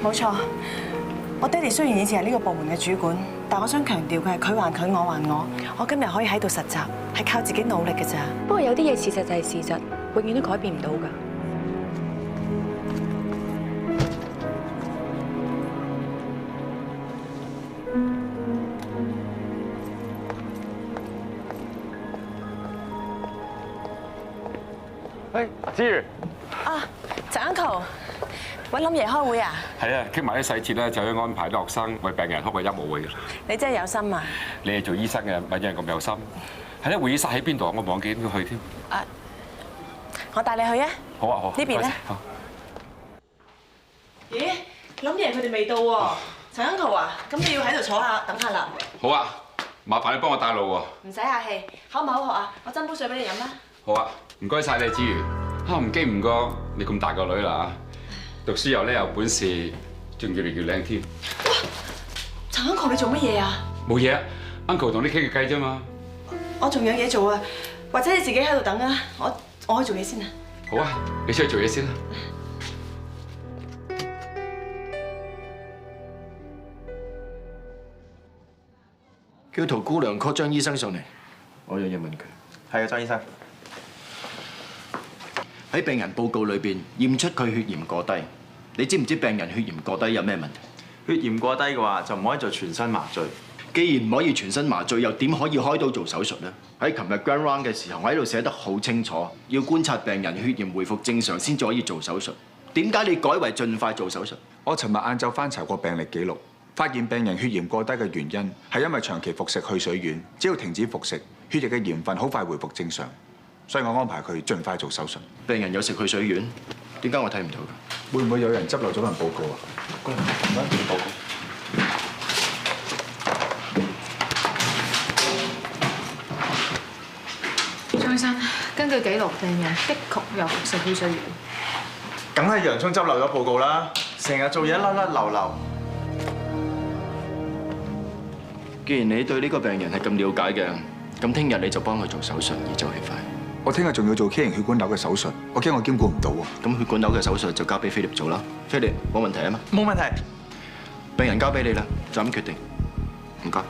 Speaker 3: 冇錯。我爹哋雖然以前係呢個部門嘅主管，但我想強調嘅係佢還佢，我還我。我今日可以喺度實習，係靠自己努力嘅咋。
Speaker 14: 不過有啲嘢事實就係事實，永遠都改變唔到㗎。
Speaker 21: 誒，子瑜。
Speaker 3: 啊，陳 uncle，揾林爺開會啊？
Speaker 21: 係啊，傾埋啲細節咧，就要安排啲學生為病人開個音樂會㗎啦。
Speaker 3: 你真係有心啊！
Speaker 21: 你係做醫生嘅，咪有人咁有心。係咧，會議室喺邊度啊？我忘記點去添。
Speaker 3: 啊，我帶你去啊！
Speaker 21: 好啊，好。
Speaker 3: 呢邊咧？
Speaker 21: 好。
Speaker 3: 咦，林爺佢哋未到喎。陳 uncle 啊，咁你要喺度坐下等下啦。
Speaker 21: 好啊，麻煩你幫我帶路喎。
Speaker 3: 唔使客氣，口唔口渴啊？我斟杯水俾你飲啦。
Speaker 21: 好啊，唔該晒你，子瑜。嚇，唔經唔覺你咁大個女啦嚇，讀書又叻有本事，仲越嚟越靚添。
Speaker 3: 哇！陳 uncle 你做乜嘢啊？
Speaker 21: 冇嘢啊 ，uncle 同你傾嘅偈啫嘛。
Speaker 3: 我仲有嘢做啊，或者你自己喺度等啊，我去做嘢先啊。
Speaker 21: 好啊，你出去做嘢先啦。
Speaker 17: 叫陶姑娘 call 張醫生上嚟，我有嘢問佢。
Speaker 10: 係啊，張醫生。
Speaker 17: 喺病人報告裏邊驗出佢血鹽過低，你知唔知病人血鹽過低有咩問題？
Speaker 10: 血鹽過低嘅話，就唔可以做全身麻醉。
Speaker 17: 既然唔可以全身麻醉，又點可以開刀做手術呢？喺琴日 grand round 嘅時候，我喺度寫得好清楚，要觀察病人血鹽回復正常先至可以做手術。點解你改為盡快做手術？
Speaker 10: 我尋日晏晝翻查過病歷記錄，發現病人血鹽過低嘅原因係因為長期服食去水丸，只要停止服食，血液嘅鹽分好快回復正常。所以我安排佢盡快做手術。
Speaker 17: 病人有食去水丸，點解我睇唔到㗎？
Speaker 10: 會唔會有人執漏咗份報告啊？報告。
Speaker 9: 張醫生，根據記錄，病人的確有服食去水丸。
Speaker 10: 梗係洋葱執漏咗報告啦！成日做嘢甩甩流流。
Speaker 17: 既然你對呢個病人係咁了解嘅，咁聽日你就幫佢做手術，以走氣快。
Speaker 10: 我聽日仲要做畸形血管瘤嘅手術，我驚我兼顧唔到喎。
Speaker 17: 咁血管瘤嘅手術就交俾菲力做啦。菲力冇問題啊嘛？
Speaker 10: 冇問題。
Speaker 17: 病人交俾你啦，就咁決定。唔該。